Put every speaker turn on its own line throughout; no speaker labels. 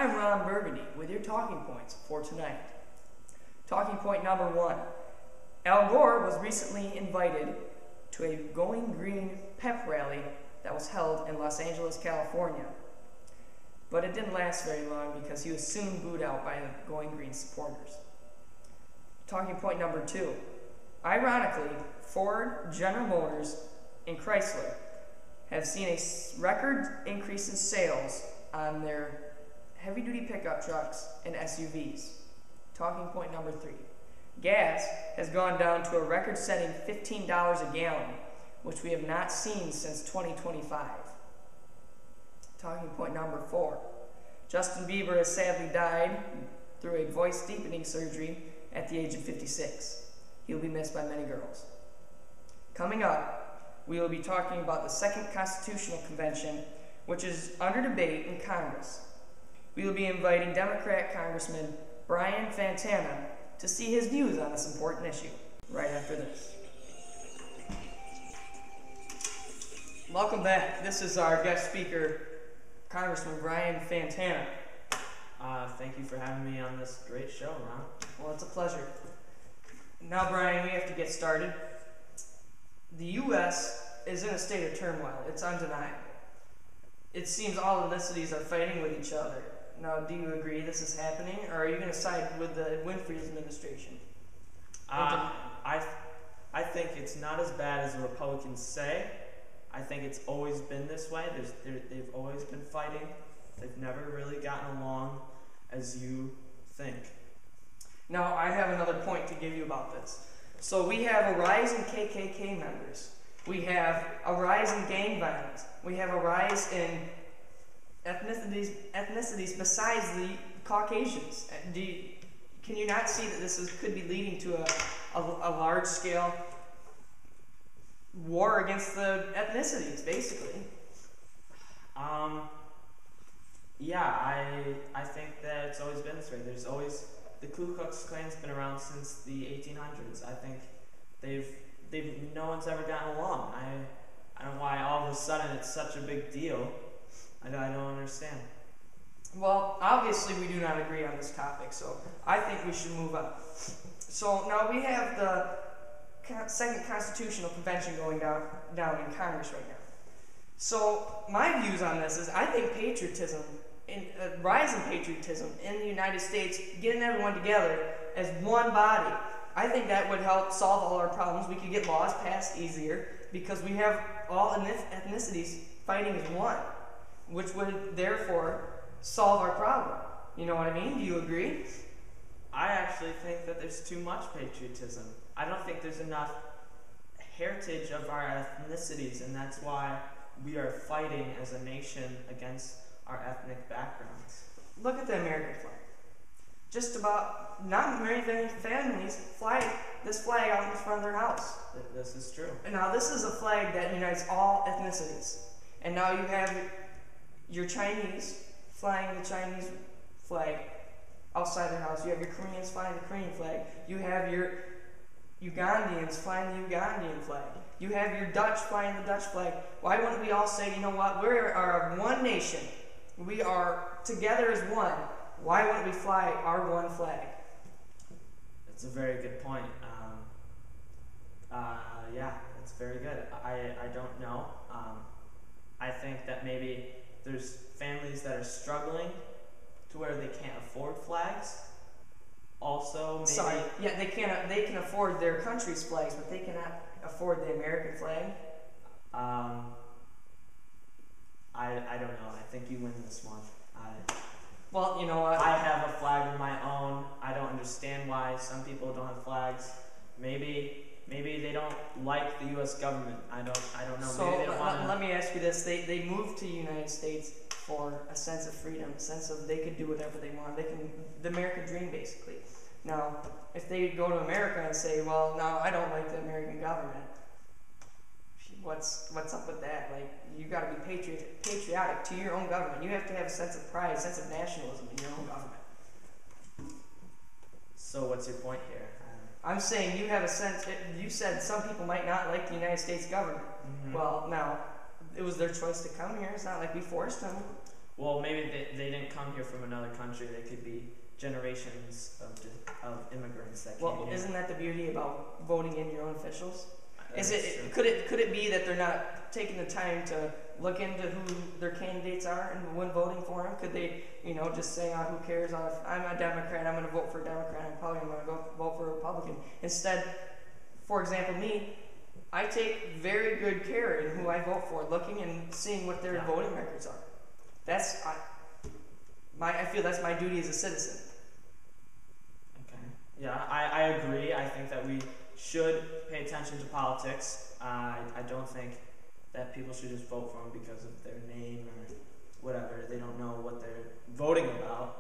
I'm Ron Burgundy with your talking points for tonight. Talking point number 1. Al Gore was recently invited to a Going Green pep rally that was held in Los Angeles, California. But it didn't last very long because he was soon booed out by the Going Green supporters. Talking point number 2. Ironically, Ford, General Motors, and Chrysler have seen a record increase in sales on their heavy-duty pickup trucks and SUVs. Talking point number 3. Gas has gone down to a record-setting $15 a gallon, which we have not seen since 2025. Talking point number 4. Justin Bieber has sadly died through a voice deepening surgery at the age of 56. He will be missed by many girls. Coming up, we will be talking about the Second Constitutional Convention, which is under debate in Congress. We will be inviting Democrat Congressman Brian Fantana to see his views on this important issue right after this. Welcome back. This is our guest speaker, Congressman Brian Fantana.
Thank you for having me on this great show, Ron.
Well, it's a pleasure. Now, Brian, we have to get started. The U.S. is in a state of turmoil. It's undeniable. It seems all ethnicities are fighting with each other. Now, do you agree this is happening, or are you going to side with the Winfrey administration?
I think it's not as bad as the Republicans say. I think it's always been this way. They've always been fighting. They've never really gotten along as you think.
Now, I have another point to give you about this. So we have a rise in KKK members. We have a rise in gang violence. We have a rise in ethnicities besides the Caucasians. Can you not see that this could be leading to a large-scale war against the ethnicities, basically?
Yeah, I think that it's always been this way. There's always the Ku Klux Klan's been around since the 1800s. I think no one's ever gotten along. I don't know why all of a sudden it's such a big deal. I don't understand.
Well, obviously we do not agree on this topic, so I think we should move on. So now we have the Second Constitutional Convention going down in Congress right now. So my views on this is I think patriotism, rise in patriotism in the United States, getting everyone together as one body, I think that would help solve all our problems. We could get laws passed easier because we have all ethnicities fighting as one, which would therefore solve our problem. You know what I mean? Do you agree?
I actually think that there's too much patriotism. I don't think there's enough heritage of our ethnicities, and that's why we are fighting as a nation against our ethnic backgrounds.
Look at the American flag. Just about not very many families fly this flag out in front of their house.
This is true.
And now this is a flag that unites all ethnicities. And now you have your Chinese flying the Chinese flag outside their house. You have your Koreans flying the Korean flag. You have your Ugandans flying the Ugandan flag. You have your Dutch flying the Dutch flag. Why wouldn't we all say, you know what, we are one nation. We are together as one. Why wouldn't we fly our one flag?
That's a very good point. Yeah, that's very good. I don't know. I think that maybe there's families that are struggling to where they can't afford flags. Also, maybe...
Sorry, yeah, they can afford their country's flags, but they cannot afford the American flag.
I don't know. I think you win this one.
Well, you know what?
I have a flag of my own. I don't understand why some people don't have flags. Maybe they don't like the U.S. government. I don't know.
So
maybe they don't want to...
let me ask you this: they moved to the United States for a sense of freedom, a sense of they could do whatever they want. The American dream, basically. Now, if they go to America and say, "Well, no, I don't like the American government," what's up with that? Like, you got to be patriotic to your own government. You have to have a sense of pride, a sense of nationalism in your own government.
So, what's your point here?
I'm saying you have a sense. You said some people might not like the United States government.
Mm-hmm.
Well, now it was their choice to come here. It's not like we forced them.
well, maybe they didn't come here from another country. They could be generations of immigrants that came
Well,
here.
isn't that the beauty about voting in your own officials? Is
That's
it
true.
could it be that they're not taking the time to look into who their candidates are and when voting for them? Could they, just say, "Oh, who cares? If I'm a Democrat, I'm going to vote for a Democrat. I'm probably going to vote for a Republican." Instead, for example, me, I take very good care in who I vote for, looking and seeing what their
Yeah.
voting records are. I feel that's my duty as a citizen.
Okay. Yeah, I agree. I think that we should pay attention to politics. I don't think that people should just vote for them because of their name or whatever. They don't know what they're voting about.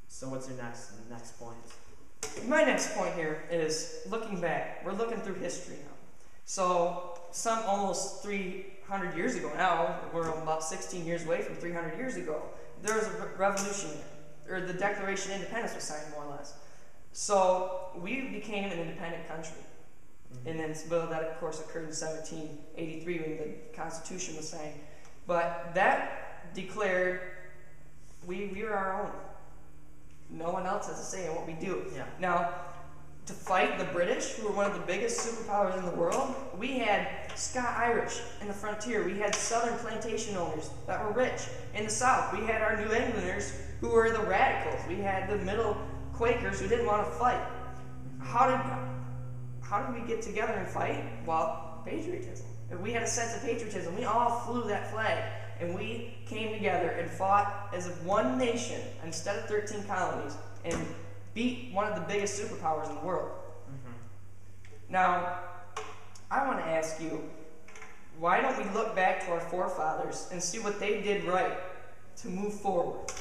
So what's your next point?
My next point here is looking back. We're looking through history now. So, some almost 300 years ago now, we're about 16 years away from 300 years ago, there was a revolution, or the Declaration of Independence was signed, more or less. So, we became an independent country. And then, that of course occurred in 1783 when the Constitution was signed. But that declared we are our own. No one else has a say in what we do.
Yeah.
Now, to fight the British, who were one of the biggest superpowers in the world, we had Scotch-Irish in the frontier. We had Southern plantation owners that were rich. In the South, we had our New Englanders who were the radicals. We had the middle Quakers who didn't want to fight. How did we get together and fight? Well, patriotism. We had a sense of patriotism. We all flew that flag, and we came together and fought as one nation instead of 13 colonies and beat one of the biggest superpowers in the world. Now, I want to ask you, why don't we look back to our forefathers and see what they did right to move forward?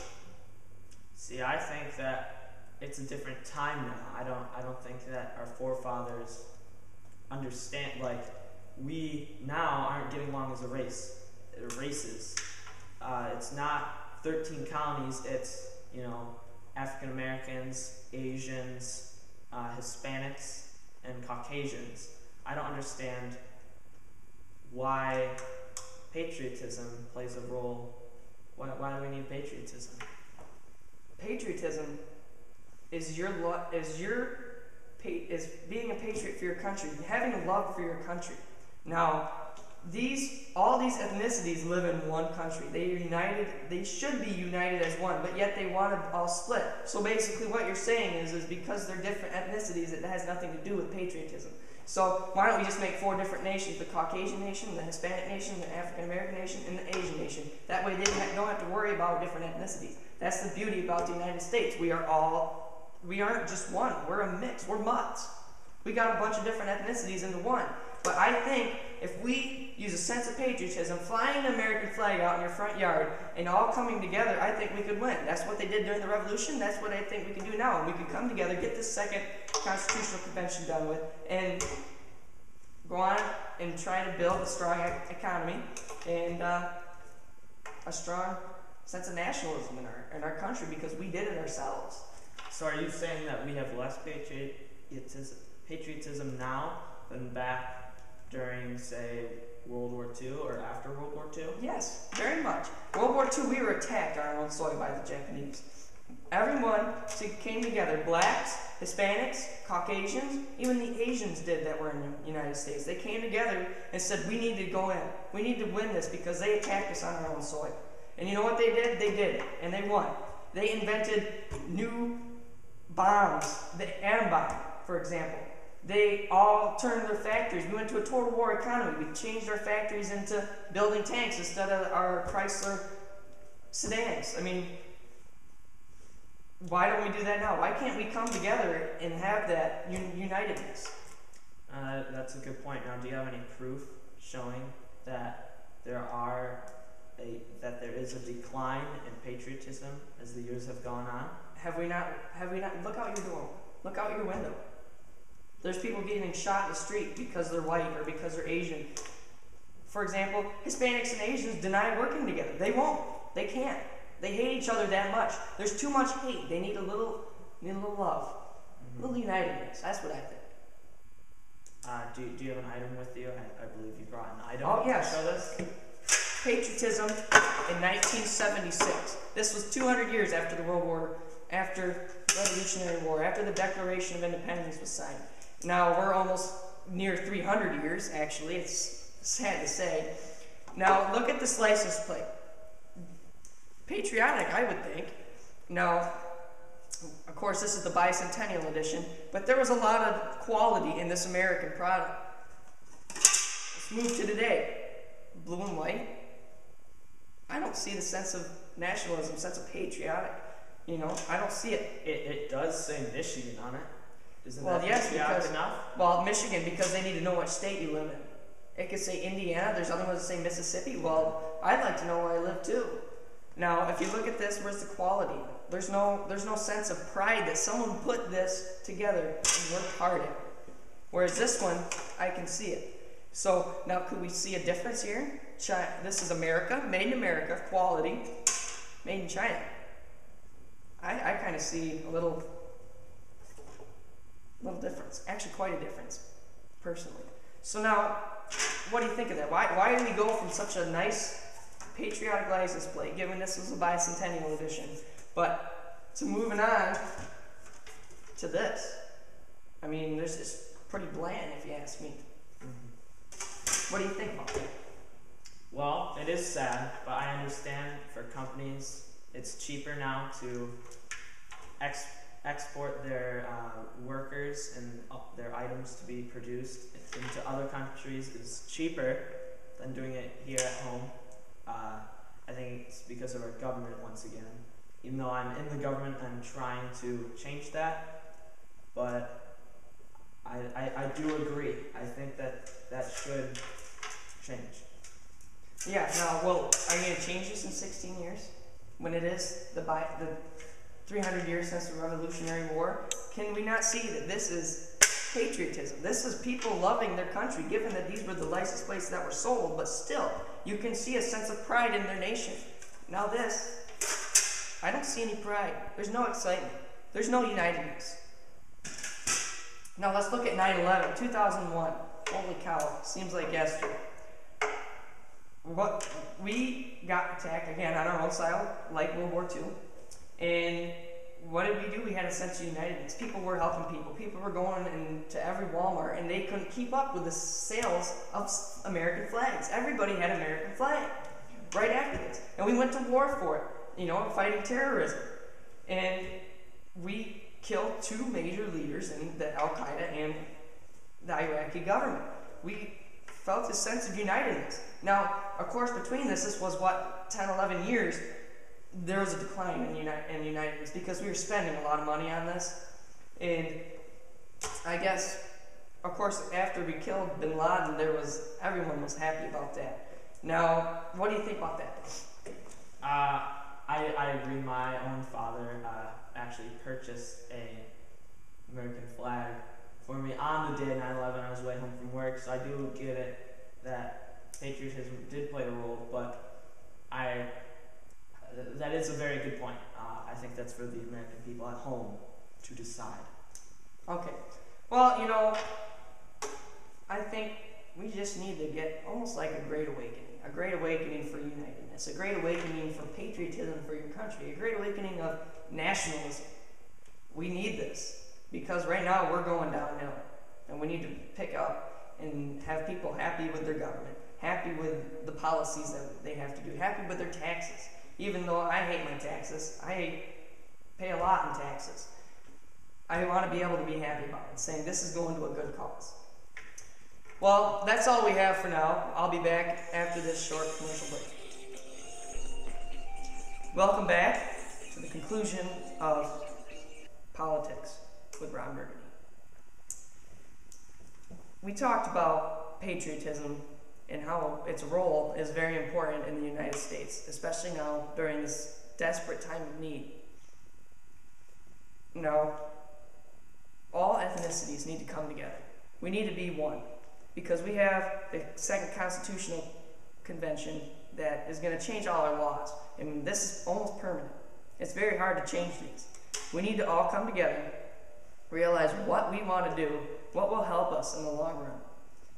See, I think that it's a different time now. I don't think that our forefathers understand, we now aren't getting along as races. It's not 13 colonies, it's, African Americans, Asians, Hispanics, and Caucasians. I don't understand why patriotism plays a role. Why do we need patriotism?
Patriotism is being a patriot for your country, having a love for your country. Now, all these ethnicities live in one country. They should be united as one, but yet they want to all split. So basically what you're saying is because they're different ethnicities, it has nothing to do with patriotism. So why don't we just make 4 different nations: the Caucasian nation, the Hispanic nation, the African American nation, and the Asian nation. That way they don't have to worry about different ethnicities. That's the beauty about the United States. We aren't just one. We're a mix. We're mutts. We got a bunch of different ethnicities into one. But I think if we use a sense of patriotism, flying an American flag out in your front yard, and all coming together, I think we could win. That's what they did during the Revolution. That's what I think we can do now. And we can come together, get this second constitutional convention done with, and go on and try to build a strong economy and a strong sense of nationalism in our country, because we did it ourselves.
So are you saying that we have less patriotism now than back during, say, World War II or after World War II?
Yes, very much. World War II, we were attacked on our own soil by the Japanese. Everyone came together. Blacks, Hispanics, Caucasians, even the Asians did that were in the United States. They came together and said, we need to go in. We need to win this because they attacked us on our own soil. And you know what they did? They did it, and they won. They invented new bombs, the atom bomb, for example. They all turned their factories. We went to a total war economy. We changed our factories into building tanks instead of our Chrysler sedans. I mean, why don't we do that now? Why can't we come together and have that unitedness?
That's a good point. Now, do you have any proof showing that there is a decline in patriotism as the years have gone on?
Have we not? Look out your door. Look out your window. There's people getting shot in the street because they're white or because they're Asian. For example, Hispanics and Asians deny working together. They won't. They can't. They hate each other that much. There's too much hate. They need a little love. A little unitedness. That's what I think.
Do you have an item with you? I believe you brought an item
Oh, yes.
to show this.
patriotism in 1976. This was 200 years after the after Revolutionary War, after the Declaration of Independence was signed. Now we're almost near 300 years, actually. It's sad to say. Now look at this license plate. Patriotic, I would think. Now, of course, this is the bicentennial edition, but there was a lot of quality in this American product. Let's move to today. Blue and white. I don't see the sense of nationalism, sense of patriotic. I don't see it.
It does say Michigan on it. Isn't
Well,
that
yes,
patriotic
because
enough?
well, Michigan, because they need to know what state you live in. It could say Indiana. There's other ones that say Mississippi. Well, I'd like to know where I live too. Now, if you look at this, where's the quality? There's no sense of pride that someone put this together and worked hard at. Whereas this one, I can see it. So now, could we see a difference here? This is America, made in America, quality, made in China. I kind of see a little difference. Actually, quite a difference, personally. So now, what do you think of that? Why did we go from such a nice patriotic license plate, given this was a bicentennial edition, but to moving on to this? I mean, this is pretty bland, if you ask me. What do you think about that?
Well, it is sad, but I understand for companies, it's cheaper now to export their workers and their items to be produced into other countries is cheaper than doing it here at home. I think it's because of our government once again. Even though I'm in the government, I'm trying to change that, but I do agree. I think that should change.
Yeah, now, well, are you going to change this in 16 years? When it is the 300 years since the Revolutionary War? Can we not see that this is patriotism? This is people loving their country, given that these were the license plates that were sold, but still, you can see a sense of pride in their nation. Now this, I don't see any pride. There's no excitement. There's no unitedness. Now let's look at 9/11, 2001. Holy cow, seems like yesterday. We got attacked again on our own soil, like World War II. And what did we do? We had a sense of unitedness. People were helping people. People were going into every Walmart, and they couldn't keep up with the sales of American flags. Everybody had American flag right after this. And we went to war for it, fighting terrorism. And we killed two major leaders in the Al-Qaeda and the Iraqi government. We felt a sense of unitedness. Now, of course, between this was what, 10, 11 years, there was a decline in unitedness because we were spending a lot of money on this. And I guess, of course, after we killed bin Laden, everyone was happy about that. Now, what do you think about that?
I agree. My own father actually purchased a American flag for me on the day of 9/11. I was way home from work, so I do get it that patriotism did play a role, but that is a very good point. I think that's for the American people at home to decide.
Okay. Well, I think we just need to get almost like a great awakening for unitedness, a great awakening for patriotism for your country, a great awakening of nationalism. We need this because right now we're going downhill, and we need to pick up and have people happy with their government, happy with the policies that they have to do, happy with their taxes. Even though I hate my taxes, I pay a lot in taxes. I want to be able to be happy about it, saying this is going to a good cause. Well, that's all we have for now. I'll be back after this short commercial break. Welcome back to the conclusion of Politics with Ron Burgundy. We talked about patriotism and how its role is very important in the United States, especially now during this desperate time of need. All ethnicities need to come together. We need to be one, because we have the Second Constitutional Convention that is going to change all our laws, and this is almost permanent. It's very hard to change these. We need to all come together, realize what we want to do, what will help us in the long run.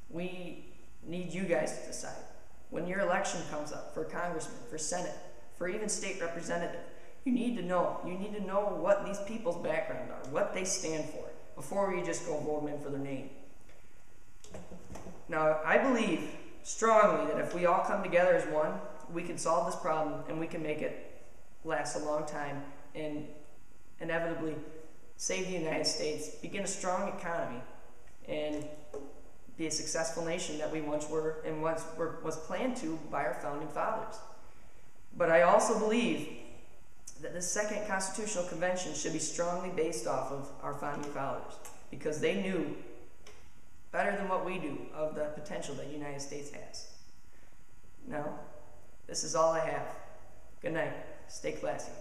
We need you guys to decide. when your election comes up for congressman, for senate, for even state representative, you need to know. You need to know what these people's background are, what they stand for, before you just go vote them in for their name. Now, I believe strongly that if we all come together as one, we can solve this problem and we can make it last a long time and inevitably save the United States, begin a strong economy, and be a successful nation that we once were and was planned to by our founding fathers. But I also believe that the Second Constitutional Convention should be strongly based off of our founding fathers, because they knew better than what we do of the potential that the United States has. Now, this is all I have. Good night. Stay classy.